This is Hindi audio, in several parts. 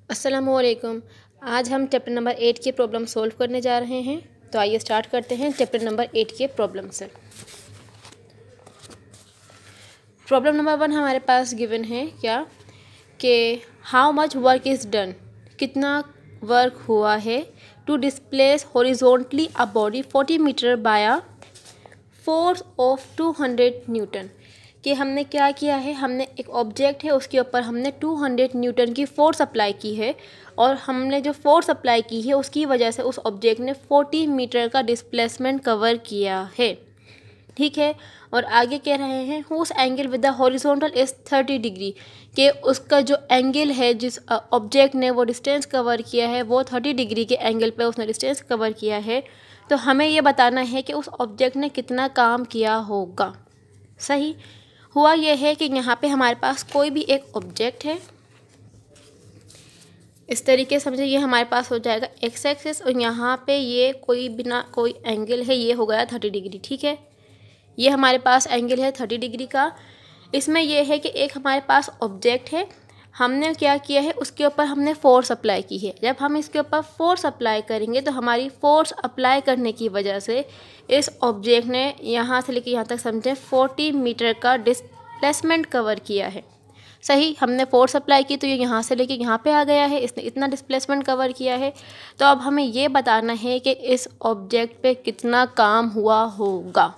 अस्सलामुअलैकुम। आज हम चैप्टर नंबर 8 के प्रॉब्लम सॉल्व करने जा रहे हैं। तो आइए स्टार्ट करते हैं चैप्टर नंबर 8 के प्रॉब्लम से। प्रॉब्लम नंबर 1 हमारे पास गिवन है क्या कि how much work is done, कितना वर्क हुआ है to displace horizontally a body 40 metre by a force of 200 newton. कि हमने क्या किया है, हमने एक ऑब्जेक्ट है उसके ऊपर हमने 200 न्यूटन की फोर्स अप्लाई की है और हमने जो फोर्स अप्लाई की है उसकी वजह से उस ऑब्जेक्ट ने 40 मीटर का डिस्प्लेसमेंट कवर किया है। ठीक है, और आगे कह रहे हैं whose angle with the horizontal is 30 degree, कि उसका जो एंगल है जिस ऑब्जेक्ट ने वो डिस्टेंस कवर किया है वो 30 डिग्री के एंगल पे उसने डिस्टेंस कवर किया है। तो हमें ये बताना है कि उस ऑब्जेक्ट ने कितना काम किया होगा। सही हुआ यह है कि यहाँ पे हमारे पास कोई भी एक ऑब्जेक्ट है, इस तरीके से समझे, ये हमारे पास हो जाएगा एक्स एक्सिस और यहाँ पे ये कोई बिना कोई एंगल है, ये हो गया 30 डिग्री। ठीक है, ये हमारे पास एंगल है 30 डिग्री का। इसमें यह है कि एक हमारे पास ऑब्जेक्ट है, हमने क्या किया है उसके ऊपर हमने फोर्स अप्लाई की है। जब हम इसके ऊपर फोर्स अप्लाई करेंगे तो हमारी फोर्स अप्लाई करने की वजह से इस ऑब्जेक्ट ने यहाँ से लेकर यहाँ तक समझे 40 मीटर का डिस्प्लेसमेंट कवर किया है। सही, हमने फोर्स अप्लाई की तो ये यहाँ से लेके यहाँ पे आ गया है, इसने इतना डिस्प्लेसमेंट कवर किया है। तो अब हमें ये बताना है कि इस ऑब्जेक्ट पे कितना काम हुआ होगा।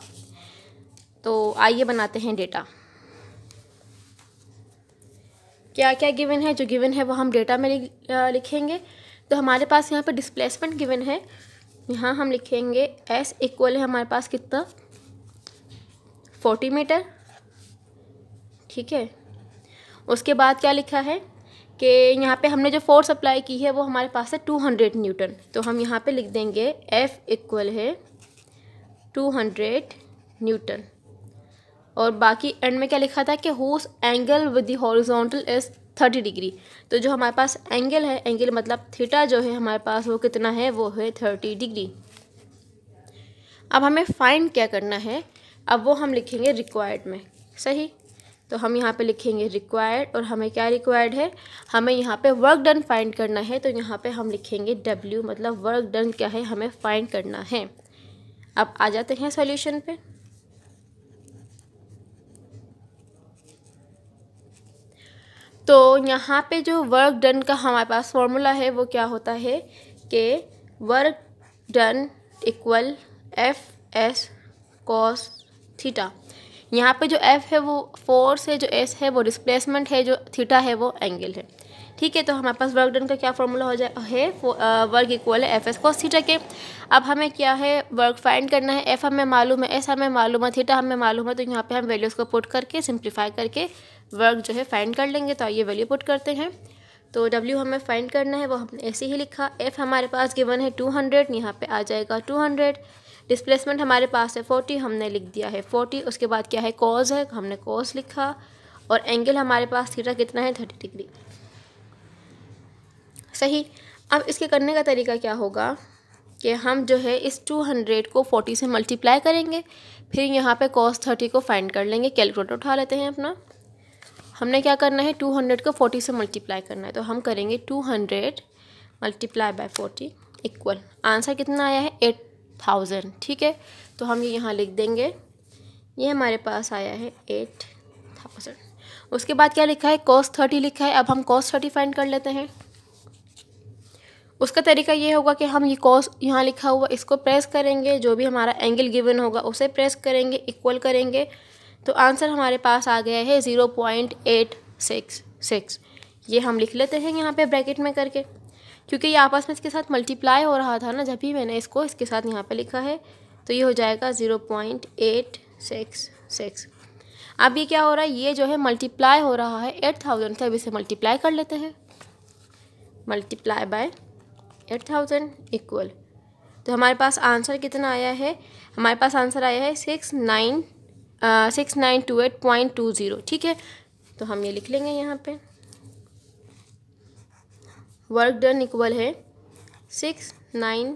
तो आइए बनाते हैं डेटा। क्या क्या गिवन है, जो गिवन है वो हम डेटा में लिखेंगे। तो हमारे पास यहाँ पे डिस्प्लेसमेंट गिवन है, यहाँ हम लिखेंगे एस इक्वल है हमारे पास कितना 40 मीटर। ठीक है, उसके बाद क्या लिखा है कि यहाँ पे हमने जो फोर्स अप्लाई की है वो हमारे पास है 200 न्यूटन। तो हम यहाँ पे लिख देंगे एफ इक्वल है 200 न्यूटन। और बाकी एंड में क्या लिखा था कि whose angle with the horizontal is 30 degree. तो जो हमारे पास एंगल है, एंगल मतलब थीटा जो है हमारे पास वो कितना है, वो है 30 डिग्री। अब हमें फाइंड क्या करना है, अब वो हम लिखेंगे रिक्वायर्ड में। सही, तो हम यहाँ पे लिखेंगे रिक्वायर्ड और हमें क्या रिक्वायर्ड है, हमें यहाँ पे वर्क डन फाइंड करना है। तो यहाँ पे हम लिखेंगे W, मतलब वर्क डन क्या है हमें फाइंड करना है। अब आ जाते हैं सॉल्यूशन पे। तो यहाँ पे जो वर्क डन का हमारे पास फॉर्मूला है वो क्या होता है कि work done equal F S cos theta. यहाँ पे जो एफ है वो फोर्स है, जो एस है वो डिस्प्लेसमेंट है, जो थीटा है वो एंगल है। ठीक है, तो हमारे पास वर्क डन का क्या फॉर्मूला हो जाए है, वर्क इक्वल है एफ एस कॉस थीटा के। अब हमें क्या है वर्क फाइंड करना है। एफ हमें मालूम है, एस हमें मालूम है, थीटा हमें मालूम है। तो यहाँ पे हम वैल्यूज़ को पुट करके सिंप्लीफाई करके वर्क जो है फाइंड कर लेंगे। तो आइए वैल्यू पुट करते हैं। तो W हमें फाइंड करना है, वो हमने ऐसे ही लिखा। F हमारे पास गिवन है 200, यहाँ पे आ जाएगा 200। डिस्प्लेसमेंट हमारे पास है 40, हमने लिख दिया है 40। उसके बाद क्या है कॉज है, हमने कॉज लिखा। और एंगल हमारे पास थीटा कितना है 30 डिग्री। सही, अब इसके करने का तरीका क्या होगा कि हम जो है इस 200 को 40 से मल्टीप्लाई करेंगे, फिर यहाँ पे cos 30 को फाइंड कर लेंगे। कैलकुलेटर उठा लेते हैं अपना। हमने क्या करना है 200 को 40 से मल्टीप्लाई करना है। तो हम करेंगे 200 मल्टीप्लाई बाय 40 इक्वल, आंसर कितना आया है 8000। ठीक है, तो हम ये यहाँ लिख देंगे, ये हमारे पास आया है 8000। उसके बाद क्या लिखा है cos 30 लिखा है। अब हम cos 30 फाइंड कर लेते हैं। उसका तरीका ये होगा कि हम ये cos यहाँ लिखा हुआ इसको प्रेस करेंगे, जो भी हमारा एंगल गिवन होगा उसे प्रेस करेंगे, इक्वल करेंगे। तो आंसर हमारे पास आ गया है 0.866। ये हम लिख लेते हैं यहाँ पे ब्रैकेट में करके, क्योंकि ये आपस में इसके साथ मल्टीप्लाई हो रहा था ना, जब भी मैंने इसको इसके साथ यहाँ पे लिखा है। तो ये हो जाएगा 0.866। अब ये क्या हो रहा है, ये जो है मल्टीप्लाई हो रहा है 8000 से। अब इसे मल्टीप्लाई कर लेते हैं, मल्टीप्लाई बाय 8000 इक्वल। तो हमारे पास आंसर कितना आया है, हमारे पास आंसर आया है 6928.20। ठीक है, तो हम ये लिख लेंगे यहाँ पे वर्क डन इक्वल है 6928.20।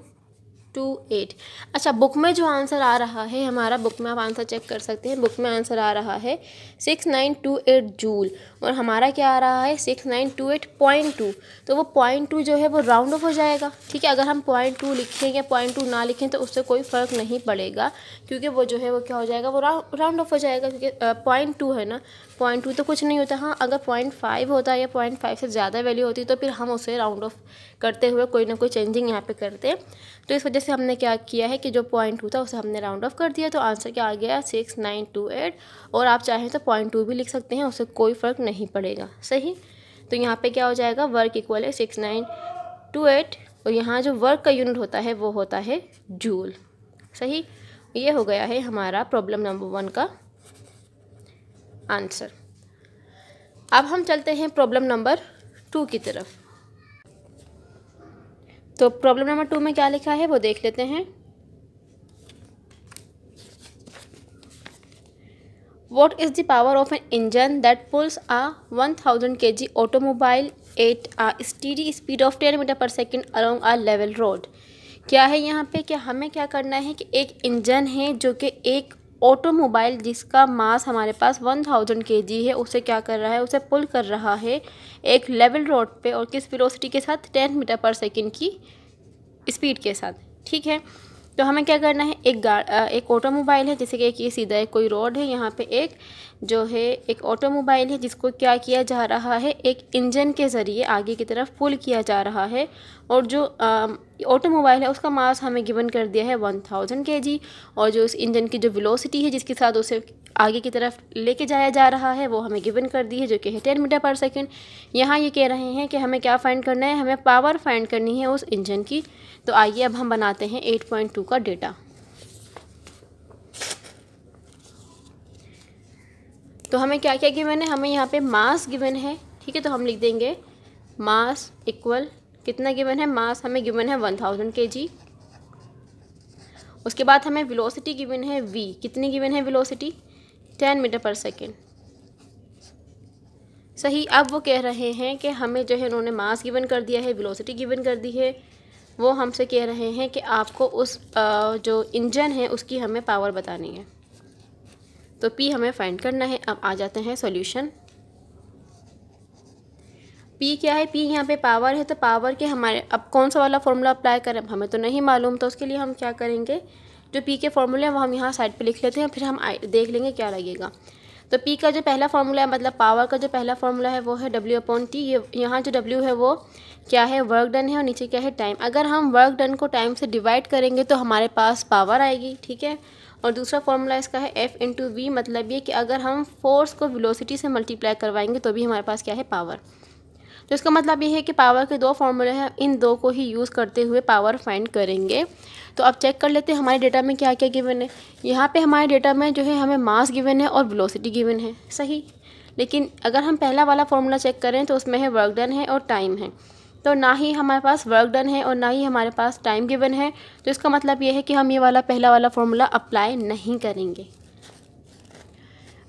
692.8। अच्छा, बुक में जो आंसर आ रहा है हमारा, बुक में आप आंसर चेक कर सकते हैं, बुक में आंसर आ रहा है 6928 जूल और हमारा क्या आ रहा है 6928.2। तो वो 0.2 जो है वो राउंड ऑफ हो जाएगा। ठीक है, अगर हम 0.2 लिखें या 0.2 ना लिखें तो उससे कोई फ़र्क नहीं पड़ेगा, क्योंकि वो जो है वो क्या हो जाएगा, वो राउंड ऑफ हो जाएगा, क्योंकि 0.2 है ना, 0.2 तो कुछ नहीं होता। हाँ, अगर 0.5 होता है या 0.5 से ज़्यादा वैल्यू होती तो फिर हम उसे राउंड ऑफ करते हुए कोई ना कोई चेंजिंग यहाँ पे करते हैं। तो इस वजह से हमने क्या किया है कि जो 0.2 था उसे हमने राउंड ऑफ कर दिया, तो आंसर क्या आ गया 6928। और आप चाहें तो 0.2 भी लिख सकते हैं, उससे कोई फ़र्क नहीं पड़ेगा। सही, तो यहाँ पे क्या हो जाएगा, वर्क इक्वल है 6928 और यहाँ जो वर्क का यूनिट होता है वो होता है जूल। सही, ये हो गया है हमारा प्रॉब्लम नंबर 1 का आंसर। अब हम चलते हैं प्रॉब्लम नंबर 2 की तरफ। तो प्रॉब्लम नंबर 2 में क्या लिखा है वो देख लेते हैं। What is the power of an engine that pulls a 1000 kg automobile at a steady speed of 10 metre पर second along a level road? क्या है यहाँ पे, क्या हमें क्या करना है कि एक इंजन है जो कि एक ऑटोमोबाइल जिसका मास हमारे पास 1000 kg है, उसे क्या कर रहा है, उसे पुल कर रहा है एक लेवल रोड पे और किस वेलोसिटी के साथ, 10 मीटर पर सेकेंड की स्पीड के साथ। ठीक है, तो हमें क्या करना है, एक ऑटोमोबाइल है, जैसे कि एक ये सीधा एक कोई रोड है, यहाँ पे एक जो है एक ऑटोमोबाइल है जिसको क्या किया जा रहा है, एक इंजन के ज़रिए आगे की तरफ पुल किया जा रहा है। और जो ऑटोमोबाइल है उसका मास हमें गिवन कर दिया है 1000 kg और जो इस इंजन की जो वेलोसिटी है जिसके साथ उसे आगे की तरफ लेके जाया जा रहा है वो हमें गिवन कर दी है, जो कि है 10 मीटर पर सेकेंड। यहाँ ये कह रहे हैं कि हमें क्या फाइंड करना है, हमें पावर फाइंड करनी है उस इंजन की। तो आइए अब हम बनाते हैं 8.2 का डेटा। तो हमें क्या क्या गिवन है, हमें यहाँ पे मास गिवन है। ठीक है, तो हम लिख देंगे मास इक्वल, कितना गिवन है, मास हमें गिवन है 1000 kg। उसके बाद हमें वेलोसिटी गिवन है v, कितनी गिवन है वेलोसिटी, 10 मीटर पर सेकेंड। सही, अब वो कह रहे हैं कि हमें जो है उन्होंने मास गिवन कर दिया है, वेलोसिटी गिवन कर दी है, वो हमसे कह रहे हैं कि आपको उस जो इंजन है उसकी हमें पावर बतानी है। तो P हमें फाइंड करना है। अब आ जाते हैं सॉल्यूशन। P क्या है, P यहाँ पे पावर है, तो पावर के हमारे अब कौन सा वाला फॉर्मूला अप्लाई करें हमें तो नहीं मालूम, तो उसके लिए हम क्या करेंगे, जो P के फॉर्मूले हैं वो हम यहाँ साइड पे लिख लेते हैं, फिर हम देख लेंगे क्या लगेगा। तो P का जो पहला फार्मूला है, मतलब पावर का जो पहला फार्मूला है वो है W/T। ये यहाँ जो W है वो क्या है, वर्क डन है और नीचे क्या है, टाइम। अगर हम वर्क डन को टाइम से डिवाइड करेंगे तो हमारे पास पावर आएगी। ठीक है, और दूसरा फार्मूला इसका है F/V, मतलब ये कि अगर हम फोर्स को वेलोसिटी से मल्टीप्लाई करवाएंगे तो भी हमारे पास क्या है, पावर। तो इसका मतलब ये है कि पावर के दो फार्मूले हैं, इन दो को ही यूज़ करते हुए पावर फाइंड करेंगे। तो अब चेक कर लेते हैं हमारे डेटा में क्या क्या गिवन है। यहाँ पे हमारे डेटा में जो है हमें मास गिवन है और वेलोसिटी गिवन है। सही, लेकिन अगर हम पहला वाला फार्मूला चेक करें तो उसमें है वर्क डन है और टाइम है, तो ना ही हमारे पास वर्क डन है और ना ही हमारे पास टाइम गिवन है। तो इसका मतलब ये है कि हम ये वाला पहला वाला फार्मूला अप्लाई नहीं करेंगे।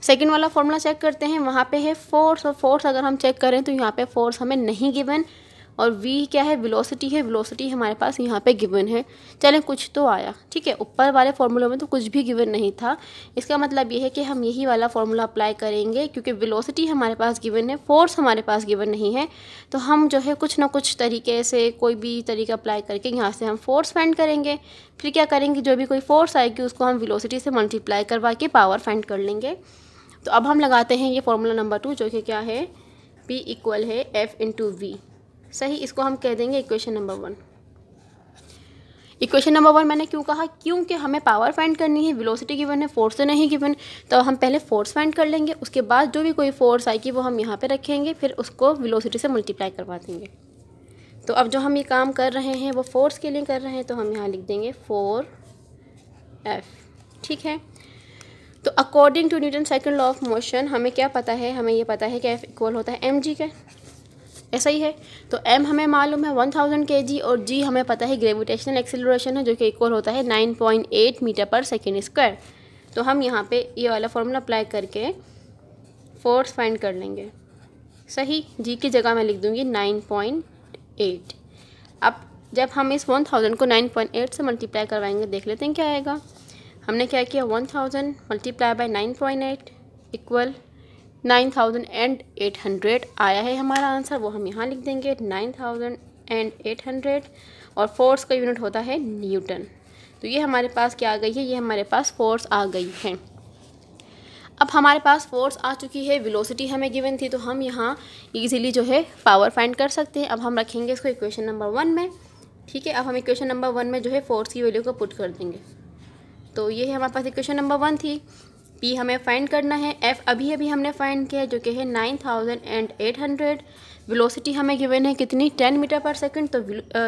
सेकंड वाला फार्मूला चेक करते हैं, वहाँ पे है फोर्स, और फोर्स अगर हम चेक करें तो यहाँ पे फोर्स हमें नहीं गिवन, और v क्या है, वेलोसिटी है, वेलोसिटी हमारे पास यहाँ पे गिवन है। चलें, कुछ तो आया। ठीक है, ऊपर वाले फार्मूले में तो कुछ भी गिवन नहीं था। इसका मतलब ये है कि हम यही वाला फार्मूला अप्लाई करेंगे, क्योंकि वेलोसिटी हमारे पास गिवन है, फोर्स हमारे पास गिवन नहीं है। तो हम जो है कुछ ना कुछ तरीके से, कोई भी तरीका अप्लाई करके यहाँ से हम फोर्स फाइंड करेंगे। फिर क्या करेंगे, जो भी कोई फोर्स आएगी उसको हम वेलोसिटी से मल्टीप्लाई करवा के पावर फाइंड कर लेंगे। तो अब हम लगाते हैं ये फार्मूला नंबर 2, जो कि क्या है, P इक्वल है F/V। सही, इसको हम कह देंगे इक्वेशन नंबर 1। इक्वेशन नंबर 1 मैंने क्यों कहा, क्योंकि हमें पावर फाइंड करनी है, वेलोसिटी गिवन है, फोर्स तो नहीं गिवन। तो हम पहले फोर्स फाइंड कर लेंगे, उसके बाद जो भी कोई फोर्स आएगी वो हम यहाँ पे रखेंगे, फिर उसको वेलोसिटी से मल्टीप्लाई करवा देंगे। तो अब जो हम ये काम कर रहे हैं वो फोर्स के लिए कर रहे हैं, तो हम यहाँ लिख देंगे 4F। ठीक है, तो according to Newton second law of motion हमें क्या पता है, हमें ये पता है कि F इक्वल होता है mg का। ऐसा ही है, तो m हमें मालूम है 1000 kg और g हमें पता है ग्रेविटेशनल एक्सेलरेशन है, जो कि इक्वल होता है 9.8 मीटर पर सेकेंड स्क्वायर। तो हम यहाँ पे ये वाला फॉर्मूला अप्लाई करके फोर्स फाइंड कर लेंगे। सही, g की जगह मैं लिख दूँगी 9.8। अब जब हम इस 1000 को 9.8 से मल्टीप्लाई करवाएंगे, देख लेते हैं क्या आएगा। हमने क्या किया, 1000 मल्टीप्लाई बाय 9.8 इक्वल 9800 आया है हमारा आंसर, वो हम यहाँ लिख देंगे 9800। और फोर्स का यूनिट होता है न्यूटन। तो ये हमारे पास क्या आ गई है, ये हमारे पास फोर्स आ गई है। अब हमारे पास फोर्स आ चुकी है, वेलोसिटी हमें गिवन थी, तो हम यहाँ इजीली जो है पावर फाइंड कर सकते हैं। अब हम रखेंगे इसको इक्वेशन नंबर 1 में, ठीक है। अब हम इक्वेशन नंबर 1 में जो है फोर्स की वैल्यू को पुट कर देंगे। तो ये है हमारे पास इक्वेशन नंबर 1 थी। पी हमें फाइंड करना है, एफ अभी अभी हमने फाइंड किया जो कि है 9800। वेलोसिटी हमें गिवन है कितनी, 10 मीटर पर सेकंड, तो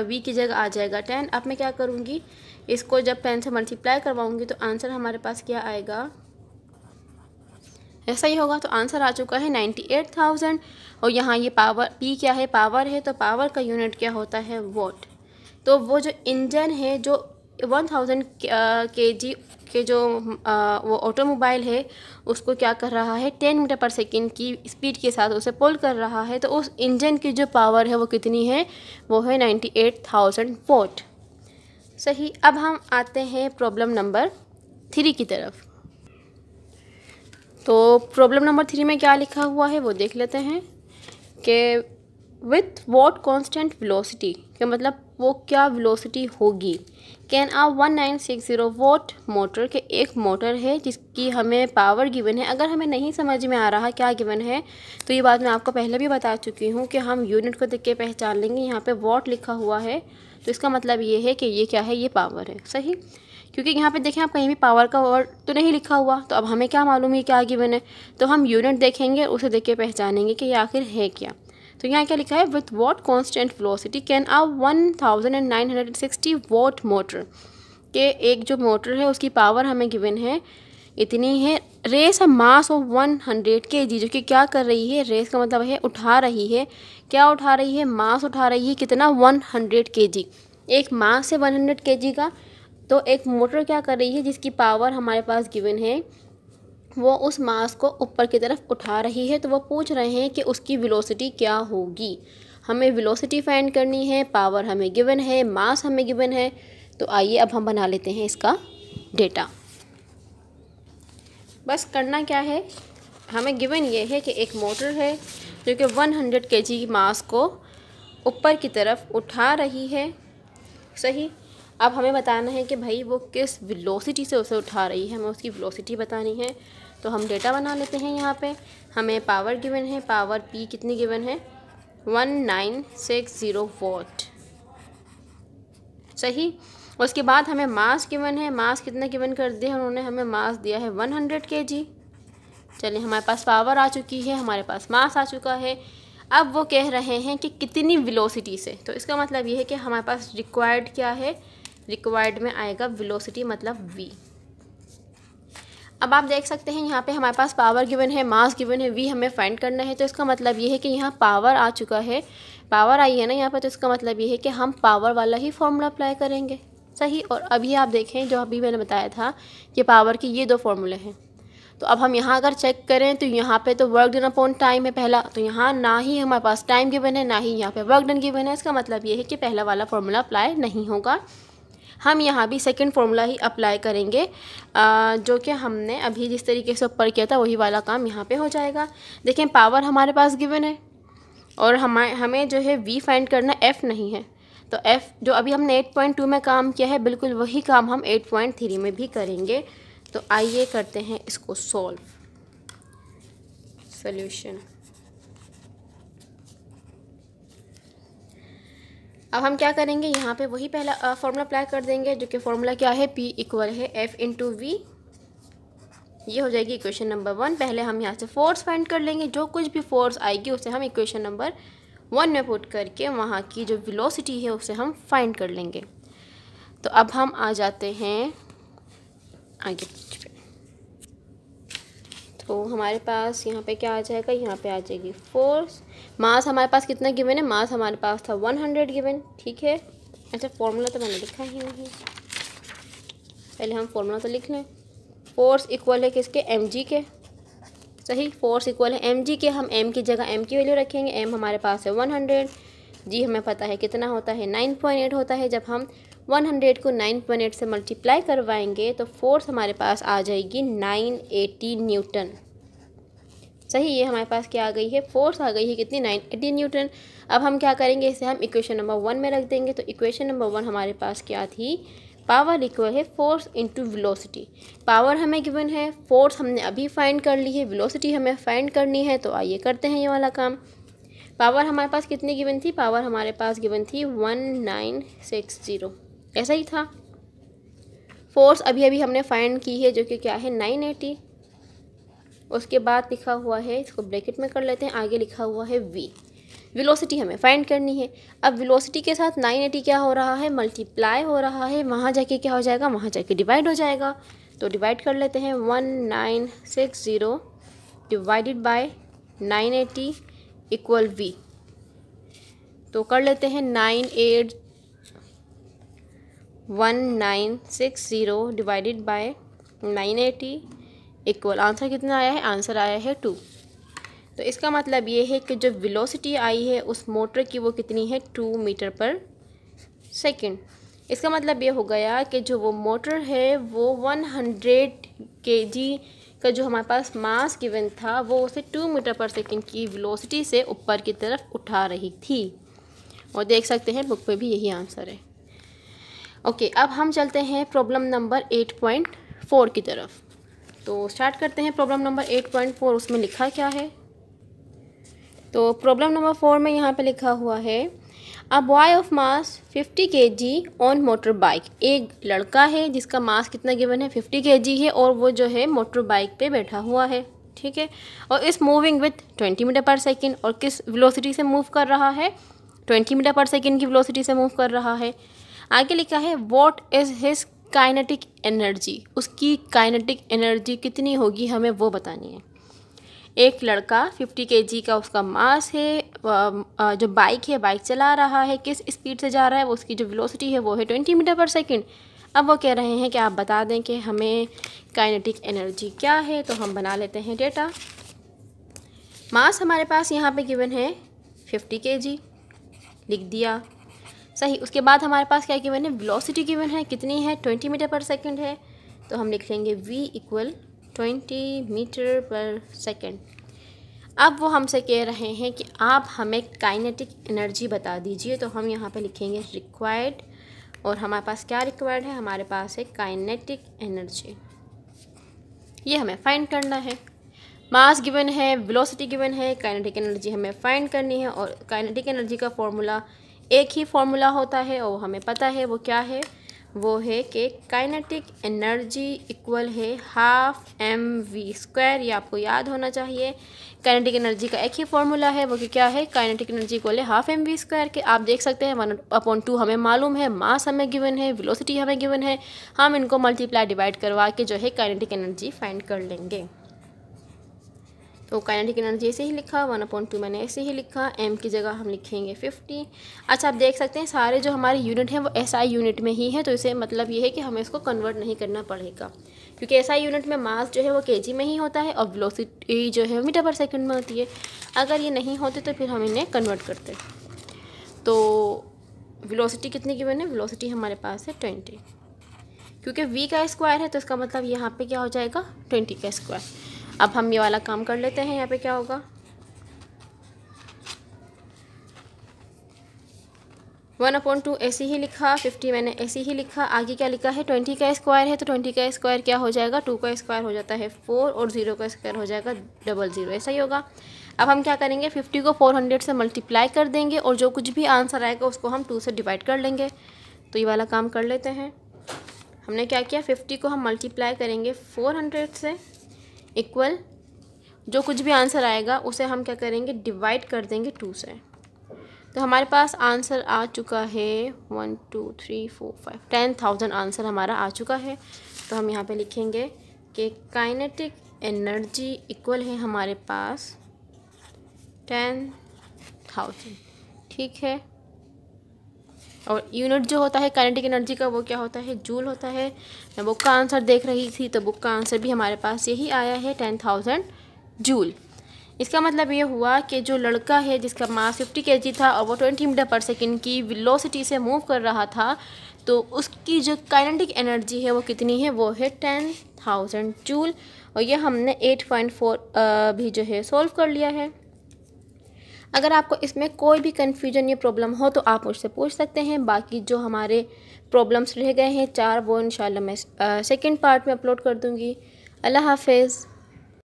वी की जगह आ जाएगा 10। अब मैं क्या करूँगी, इसको जब 10 से मल्टीप्लाई करवाऊँगी तो आंसर हमारे पास क्या आएगा, ऐसा ही होगा। तो आंसर आ चुका है 98,000। और यहाँ ये पावर, पी क्या है, पावर है, तो पावर का यूनिट क्या होता है, वॉट। तो वो जो इंजन है, जो 1000 kg के जो वो ऑटोमोबाइल है, उसको क्या कर रहा है, 10 मीटर पर सेकंड की स्पीड के साथ उसे पुल कर रहा है। तो उस इंजन की जो पावर है वो कितनी है, वो है 98,000 वॉट। सही। अब हम आते हैं प्रॉब्लम नंबर 3 की तरफ। तो प्रॉब्लम नंबर 3 में क्या लिखा हुआ है वो देख लेते हैं कि विथ वॉट कॉन्स्टेंट वेलोसिटी, के मतलब वो क्या वेलोसिटी होगी, कैन आ 1960 वॉट मोटर, के एक मोटर है जिसकी हमें पावर गिवन है। अगर हमें नहीं समझ में आ रहा क्या गिवन है, तो ये बात मैं आपको पहले भी बता चुकी हूँ कि हम यूनिट को देख के पहचान लेंगे। यहाँ पे वॉट लिखा हुआ है तो इसका मतलब ये है कि ये क्या है, ये पावर है। सही, क्योंकि यहाँ पे देखें आप कहीं भी पावर का वर्ड तो नहीं लिखा हुआ, तो अब हमें क्या मालूम है क्या गिवन है, तो हम यूनिट देखेंगे, उसे देख के पहचानेंगे कि ये आखिर है क्या। तो यहाँ क्या लिखा है, with what constant velocity can a 1960 watt motor, के एक जो मोटर है उसकी पावर हमें गिवन है इतनी है। रेस है मास ऑफ 100 kg, जो कि क्या कर रही है, रेस का मतलब है उठा रही है, क्या उठा रही है, मास उठा रही है, कितना, 100 kg। एक मास है 100 kg का, तो एक मोटर क्या कर रही है, जिसकी पावर हमारे पास गिवन है, वो उस मास को ऊपर की तरफ उठा रही है। तो वो पूछ रहे हैं कि उसकी वेलोसिटी क्या होगी। हमें वेलोसिटी फाइंड करनी है, पावर हमें गिवन है, मास हमें गिवन है। तो आइए अब हम बना लेते हैं इसका डेटा। बस करना क्या है, हमें गिवन ये है कि एक मोटर है जो कि 100 kg की मास को ऊपर की तरफ उठा रही है। सही। अब हमें बताना है कि भाई वो किस वेलोसिटी से उसे उठा रही है, हमें उसकी वेलोसिटी बतानी है। तो हम डेटा बना लेते हैं। यहाँ पे हमें पावर गिवन है, पावर पी कितनी गिवन है, 1960 वॉट। सही। उसके बाद हमें मास गिवन है, मास कितना गिवन कर दिया उन्होंने, हमें मास दिया है 100 kg। चलिए, हमारे पास पावर आ चुकी है, हमारे पास मास आ चुका है। अब वो कह रहे हैं कि कितनी वेलोसिटी से, तो इसका मतलब ये है कि हमारे पास रिक्वायर्ड क्या है, रिक्वायर्ड में आएगा वेलोसिटी मतलब v। अब आप देख सकते हैं यहाँ पे हमारे पास पावर गिवन है, मास गिवन है, v हमें फाइंड करना है। तो इसका मतलब ये है कि यहाँ पावर आ चुका है, पावर आई है ना यहाँ पे, तो इसका मतलब ये है कि हम पावर वाला ही फॉर्मूला अप्लाई करेंगे। सही। और अभी आप देखें, जो अभी मैंने बताया था कि पावर के ये दो फॉर्मूले हैं। तो अब हम यहाँ अगर चेक करें तो यहाँ पे तो वर्क डन अपॉन टाइम है पहला, तो यहाँ ना ही हमारे पास टाइम गिवन है, ना ही यहाँ पे वर्क डन गिवन है। इसका मतलब ये है कि पहला वाला फॉर्मूला अप्लाई नहीं होगा। हम यहाँ भी सेकंड फार्मूला ही अप्लाई करेंगे, जो कि हमने अभी जिस तरीके से ऊपर किया था वही वाला काम यहाँ पे हो जाएगा। देखें, पावर हमारे पास गिवन है और हमें जो है v फाइंड करना, f नहीं है। तो f जो अभी हमने 8.2 में काम किया है, बिल्कुल वही काम हम 8.3 में भी करेंगे। तो आइए करते हैं इसको सॉल्व। सॉल्यूशन। अब हम क्या करेंगे, यहाँ पे वही पहला फॉर्मूला अप्लाई कर देंगे, जो कि फॉर्मूला क्या है, P इक्वल है F इंटू वी। ये हो जाएगी इक्वेशन नंबर 1। पहले हम यहाँ से फोर्स फाइंड कर लेंगे, जो कुछ भी फोर्स आएगी उसे हम इक्वेशन नंबर 1 में पुट करके वहाँ की जो वेलोसिटी है उसे हम फाइंड कर लेंगे। तो अब हम आ जाते हैं आगे पे। तो हमारे पास यहाँ पे क्या आ जाएगा, यहाँ पे आ जाएगी फोर्स। मास हमारे पास कितना गिवन है, मास हमारे पास था 100 गिवन। ठीक है। अच्छा, फॉर्मूला तो मैंने लिखा ही नहीं, पहले हम फॉर्मूला तो लिख लें। फोर्स इक्वल है किसके, mg के। सही। फोर्स इक्वल है mg के, हम m की जगह m की वैल्यू रखेंगे। m हमारे पास है 100, जी हमें पता है कितना होता है, 9.8 होता है। जब हम 100 को 9.8 से मल्टीप्लाई करवाएंगे तो फोर्स हमारे पास आ जाएगी 980 न्यूटन। सही, ये हमारे पास क्या आ गई है, फोर्स आ गई है कितनी, 980 न्यूटन। अब हम क्या करेंगे, इसे हम इक्वेशन नंबर 1 में रख देंगे। तो इक्वेशन नंबर 1 हमारे पास क्या थी, पावर इक्वल है फोर्स इंटू वेलोसिटी। पावर हमें गिवन है, फोर्स हमने अभी फाइंड कर ली है, वेलोसिटी हमें फाइंड करनी है। तो आइए करते हैं ये वाला काम। पावर हमारे पास कितनी गिवन थी, पावर हमारे पास गिवन थी 1960, ऐसा ही था। फोर्स अभी अभी हमने फाइंड की है जो कि क्या है 980। उसके बाद लिखा हुआ है, इसको ब्रैकेट में कर लेते हैं, आगे लिखा हुआ है v। वेलोसिटी हमें फाइंड करनी है। अब वेलोसिटी के साथ 980 क्या हो रहा है, मल्टीप्लाई हो रहा है, वहाँ जाके क्या हो जाएगा, वहाँ जाके डिवाइड हो जाएगा। तो डिवाइड कर लेते हैं, 1960 डिवाइडेड बाय 980 इक्वल v। तो कर लेते हैं 1960 डिवाइडेड बाय 980 इक्वल, आंसर कितना आया है, आंसर आया है 2। तो इसका मतलब ये है कि जो वेलोसिटी आई है उस मोटर की वो कितनी है, 2 मीटर पर सेकेंड। इसका मतलब ये हो गया कि जो वो मोटर है वो 100 kg का जो हमारे पास मास गिवन था वो उसे 2 मीटर पर सेकेंड की वेलोसिटी से ऊपर की तरफ उठा रही थी। और देख सकते हैं बुक पे भी यही आंसर है। ओके, अब हम चलते हैं प्रॉब्लम नंबर 8.4 की तरफ। तो स्टार्ट करते हैं प्रॉब्लम नंबर 8.4। उसमें लिखा क्या है, तो प्रॉब्लम नंबर 4 में यहाँ पे लिखा हुआ है, a boy of mass 50 kg on motor bike. एक लड़का है जिसका मास कितना गिवन है, 50 kg है, और वो जो है मोटर बाइक पे बैठा हुआ है, ठीक है, और इस मूविंग विथ 20 मीटर पर सेकेंड। और किस वेलोसिटी से मूव कर रहा है, 20 मीटर पर सेकेंड की वेलोसिटी से मूव कर रहा है। आगे लिखा है, what is his kinetic energy. उसकी काइनेटिक एनर्जी कितनी होगी हमें वो बतानी है। एक लड़का 50 kg का उसका मास है, जो बाइक है बाइक चला रहा है, किस स्पीड से जा रहा है, वो उसकी जो वेलोसिटी है वो है 20 मीटर पर सेकेंड। अब वो कह रहे हैं कि आप बता दें कि हमें काइनेटिक एनर्जी क्या है। तो हम बना लेते हैं डेटा। मास हमारे पास यहाँ पे गिवन है 50 kg, लिख दिया, सही। उसके बाद हमारे पास क्या गिवन है, वेलोसिटी गिवन है, कितनी है, 20 मीटर पर सेकेंड है। तो हम लिख लेंगे v इक्वल 20 मीटर पर सेकेंड। अब वो हमसे कह रहे हैं कि आप हमें काइनेटिक एनर्जी बता दीजिए। तो हम यहाँ पे लिखेंगे रिक्वायर्ड, और हमारे पास क्या रिक्वायर्ड है, हमारे पास है काइनेटिक एनर्जी। ये हमें फाइंड करना है। मास गिवन है, वेलोसिटी गिवन है, काइनेटिक एनर्जी हमें फाइंड करनी है। और काइनेटिक एनर्जी का फॉर्मूला एक ही फॉर्मूला होता है और हमें पता है वो क्या है, वो है कि काइनेटिक एनर्जी इक्वल है ½ mv²। ये आपको याद होना चाहिए। काइनेटिक एनर्जी का एक ही फॉर्मूला है, वो कि क्या है, काइनेटिक एनर्जी इक्वल है ½ mv² के। आप देख सकते हैं 1/2 हमें मालूम है, मास हमें गिवन है, वेलोसिटी हमें गिवन है, हम इनको मल्टीप्लाई डिवाइड करवा के जो है काइनेटिक एनर्जी फाइंड कर लेंगे। तो काइनेटिक एनर्जी ऐसे ही लिखा, 1/2 मैंने ऐसे ही लिखा, m की जगह हम लिखेंगे 50। अच्छा, आप देख सकते हैं सारे जो हमारे यूनिट हैं वो SI यूनिट में ही है। तो इसे मतलब ये है कि हमें इसको कन्वर्ट नहीं करना पड़ेगा, क्योंकि SI यूनिट में मास जो है वो kg में ही होता है और वेलोसिटी जो है मीटर पर सेकंड में होती है। अगर ये नहीं होते तो फिर हम इन्हें कन्वर्ट करते। तो वेलोसिटी कितनी गिवन है, वेलोसिटी हमारे पास है 20, क्योंकि v का स्क्वायर है तो इसका मतलब यहाँ पे क्या हो जाएगा, 20 का स्क्वायर। अब हम ये वाला काम कर लेते हैं। यहाँ पे क्या होगा, 1/2 ऐसे ही लिखा, 50 मैंने ऐसे ही लिखा। आगे क्या लिखा है, 20 का स्क्वायर है, तो 20 का स्क्वायर क्या हो जाएगा, 2 का स्क्वायर हो जाता है 4, और 0 का स्क्वायर हो जाएगा 00, ऐसा ही होगा। अब हम क्या करेंगे, 50 को 400 से मल्टीप्लाई कर देंगे और जो कुछ भी आंसर आएगा उसको हम 2 से डिवाइड कर लेंगे। तो ये वाला काम कर लेते हैं। हमने क्या किया, 50 को हम मल्टीप्लाई करेंगे 400 से, इक्वल जो कुछ भी आंसर आएगा उसे हम क्या करेंगे, डिवाइड कर देंगे 2 से। तो हमारे पास आंसर आ चुका है 1 2 3 4 5 10,000 आंसर हमारा आ चुका है। तो हम यहाँ पे लिखेंगे कि काइनेटिक एनर्जी इक्वल है हमारे पास 10,000, ठीक है। और यूनिट जो होता है काइनेटिक एनर्जी का वो क्या होता है, जूल होता है। मैं बुक का आंसर देख रही थी तो बुक का आंसर भी हमारे पास यही आया है 10,000 जूल। इसका मतलब ये हुआ कि जो लड़का है जिसका मास 50 kg था और वो 20 मीटर पर सेकेंड की वेलोसिटी से मूव कर रहा था, तो उसकी जो काइनेटिक एनर्जी है वो कितनी है, वो है 10,000 जूल। और ये हमने 8.4 भी जो है सॉल्व कर लिया है। अगर आपको इसमें कोई भी कन्फ्यूजन या प्रॉब्लम हो तो आप मुझसे पूछ सकते हैं। बाकी जो हमारे प्रॉब्लम्स रह गए हैं 4, वो इंशाल्लाह मैं सेकंड पार्ट में अपलोड कर दूँगी। अल्लाह हाफिज़।